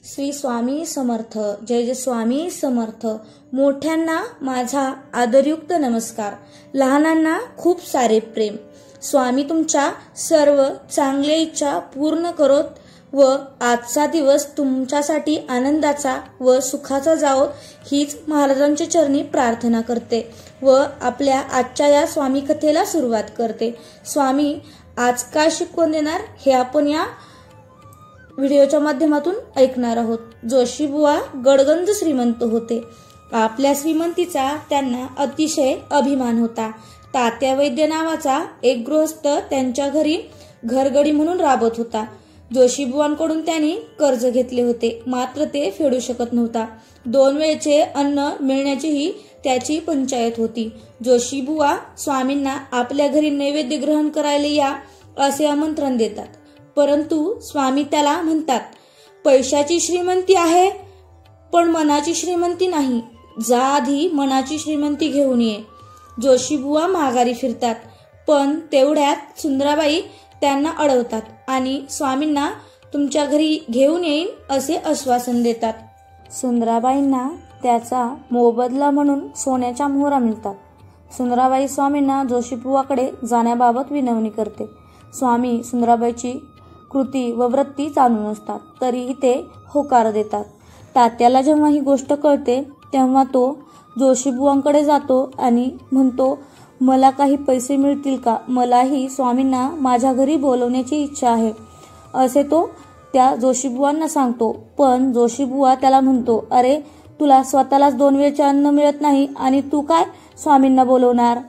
श्री स्वामी समर्थ. जय जय स्वामी समर्थ. मोठ्यांना माझा आदरयुक्त नमस्कार. लहानांना खूप सारे प्रेम. स्वामी तुमच्या सर्व चांगल्या इच्छा पूर्ण करोत व आजचा दिवस तुमच्यासाठी आनंदाचा व सुखाचा जावो हीच महाराजांच्या चरणी प्रार्थना करते व आपल्या आजच्या या स्वामी कथेला सुरुवात करते. स्वामी आज काय शिकवून देणार हे आपण या व्हिडिओच्या माध्यमातून ऐकणार आहोत. जोशीबुवा गडगंज श्रीमंत होते. आपल्या श्रीमंतीचा त्यांना अतिशय अभिमान होता. तात्या वैद्य नावाचा एक गृहस्थ त्यांच्या घरी घरगडी म्हणून राबत होता. जोशीबुवांकडून त्यांनी कर्ज घेतले होते, मात्र ते फेडू शकत नव्हता. 2 वेळचे अन्न मिळण्याचीही त्याची पंचायत होती. जोशीबुवा स्वामींना आपल्या घरी नैवेद्य ग्रहण करायला या असे आमंत्रण देतात, परंतु स्वामी त्याला म्हणतात, पैशाची श्रीमंती आहे पण मनाची श्रीमंती नाही. जा आधी मनाची श्रीमंती घेऊन ये. जोशीबुवा माघारी फिरतात, पण तेवढ्यात सुंदराबाई त्यांना अडवतात आणि स्वामींना तुमच्या घरी घेऊन येईन असे आश्वासन देतात. सुंदराबाईंना त्याचा मोबदला म्हणून सोन्याच्या मोहरा मिळतात. सुंदराबाई स्वामींना जोशीबुवाकडे जाण्याबाबत विनवणी करते. स्वामी सुंदराबाईची कृती व वृत्ती जाणून असतात, तरीही ते होकार देतात. तात्याला जेव्हा ही गोष्ट कळते तेव्हा तो जोशीबुवांकडे जातो आणि म्हणतो, मला काही पैसे मिळतील का? मलाही स्वामींना माझ्या घरी बोलवण्याची इच्छा आहे असे तो त्या जोशीबुवांना सांगतो. पण जोशीबुवा त्याला म्हणतो, अरे तुला स्वतःलाच 2 वेळचे अन्न मिळत नाही आणि तू काय स्वामींना बोलवणार?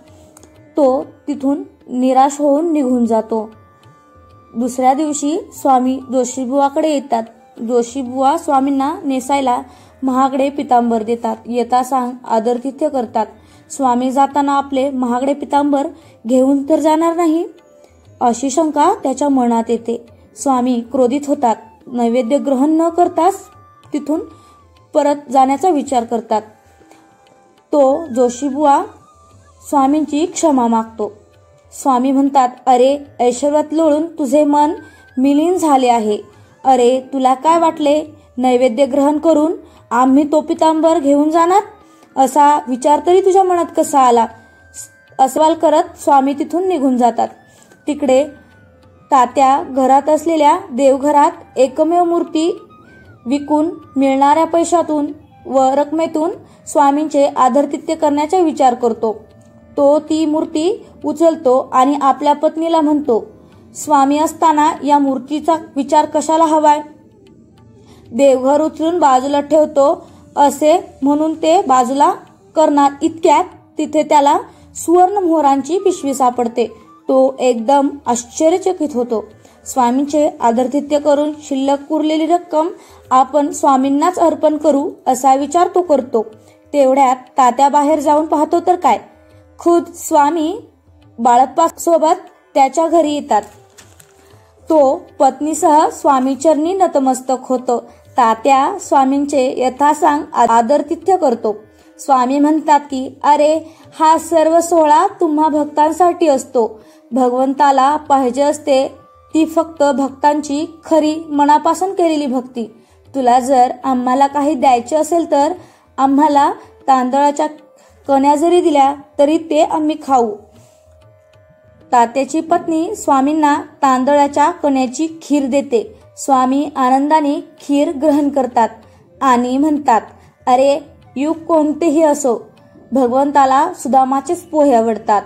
तो तिथून निराश होऊन निघून जातो. दुसऱ्या दिवशी स्वामी जोशीबुवाकडे येतात. जोशीबुवा स्वामींना नेसायला महागडे पितांबर देतात. येता सांग आदरातिथ्य करतात. स्वामी जाताना आपले महागडे पितांबर घेऊन तर जाणार नाही अशी शंका त्याच्या मनात येते. स्वामी क्रोधित होतात. नैवेद्य ग्रहण न करताच तिथून परत जाण्याचा विचार करतात. तो जोशीबुवा स्वामींची क्षमा मागतो. स्वामी म्हणतात, अरे ऐश्वर्यात लोळून तुझे मन मिलीन झाले आहे. अरे तुला काय वाटले, नैवेद्य ग्रहण करून आम्ही तो पितांबर घेऊन जाणार असा विचार तरी तुझ्या मनात कसा आला? अस्वाल करत स्वामी तिथून निघून जातात. तिकडे तात्या घरात असलेल्या देवघरात एकमेव मूर्ती विकून मिळणाऱ्या पैशातून व रकमेतून स्वामींचे आदरातिथ्य करण्याचा विचार करतो. तो ती मूर्ती उचलतो आणि आपल्या पत्नीला म्हणतो, स्वामी असताना या मूर्तीचा विचार कशाला हवाय? देवघर उचलून बाजूला ठेवतो असे म्हणून ते बाजूला करणार इतक्यात तिथे त्याला सुवर्ण मोहरांची पिशवी सापडते. तो एकदम आश्चर्यचकित होतो. स्वामींचे आदरातिथ्य करून शिल्लक उरलेली रक्कम आपण स्वामींनाच अर्पण करू असा विचार तो करतो. तेवढ्यात तात्या बाहेर जाऊन पाहतो तर काय, खुद स्वामी बाळप्पासोबत त्याच्या घरी येतात. तो पत्नीसह स्वामीचरणी नतमस्तक होतो. तात्या स्वामींचे यथासांग आदरातिथ्य करतो. स्वामी म्हणतात की, अरे हा सर्व सोहळा तुम्हा भक्तांसाठी असतो. भगवंताला पाहिजे असते ती फक्त भक्तांची खरी मनापासून केलेली भक्ती. तुला जर आम्हाला काही द्यायचे असेल तर आम्हाला तांदळाच्या कण्या जरी दिल्या तरी ते आम्ही खाऊ. तात्याची पत्नी स्वामींना तांदळाच्या कण्याची खीर देते. स्वामी आनंदाने खीर ग्रहण करतात आणि म्हणतात, अरे युग कोणतेही असो, भगवंताला सुदामाचेच पोहे आवडतात.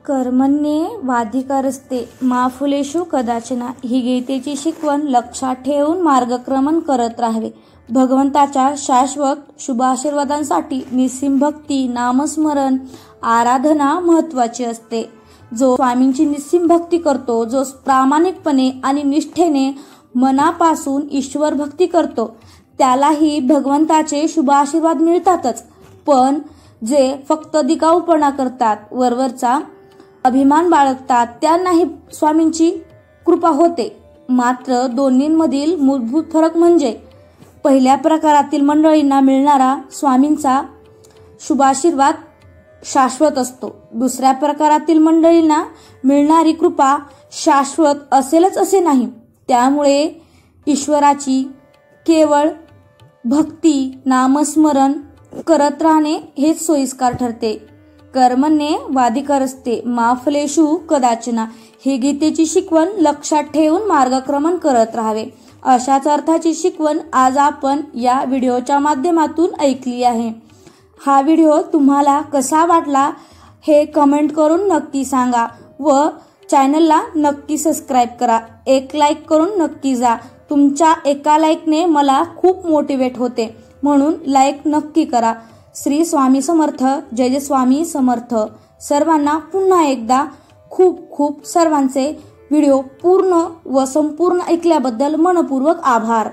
कर्मण्येवाधिकारस्ते मा फलेषु कदाचन ही गीतेची शिकवण लक्षात ठेवून मार्गक्रमण करत राहावे. भगवंताच्या शाश्वत शुभाशीर्वादांसाठी निस्सीम भक्ती, नामस्मरण, आराधना महत्वाची असते. जो स्वामींची निस्सीम भक्ती करतो, जो प्रामाणिकपणे आणि निष्ठेने मनापासून ईश्वर भक्ती करतो, त्यालाही भगवंताचे शुभ आशीर्वाद मिळतातच. पण जे फक्त दिखाऊपणा करतात, वरवरचा अभिमान बाळगतात, त्यांनाही स्वामींची कृपा होते. मात्र दोन्हींमधील मूलभूत फरक म्हणजे पहिल्या प्रकारातील मंडळींना मिळणारा स्वामींचा शुभाशीर्वाद शाश्वत असतो. दुसऱ्या प्रकारातील मंडळींना मिळणारी कृपा शाश्वत असेलच असे नाही. त्यामुळे ईश्वराची केवळ भक्ती नामस्मरण करत राहणे हेच सोयीस्कर ठरते. कर्मण्येवाधिकारस्ते मा फलेषु कदाचन. हे गीतेची शिकवण लक्षात ठेवून मार्गक्रमण करत राहावे. अशाच अर्थाची शिकवण आज आपण या व्हिडिओच्या माध्यमातून ऐकली आहे. हा व्हिडिओ तुम्हाला कसा वाटला हे कमेंट करून नक्की सांगा व चॅनलला नक्की सबस्क्राईब करा. एक लाईक करून नक्की जा. तुमच्या एका लाईकने मला खूप मोटिवेट होते, म्हणून लाईक नक्की करा. श्री स्वामी समर्थ. जय जय स्वामी समर्थ. सर्वांना पुन्हा एकदा खूप खूप सर्वांचे व्हिडिओ पूर्ण व संपूर्ण ऐकल्याबद्दल मनपूर्वक आभार.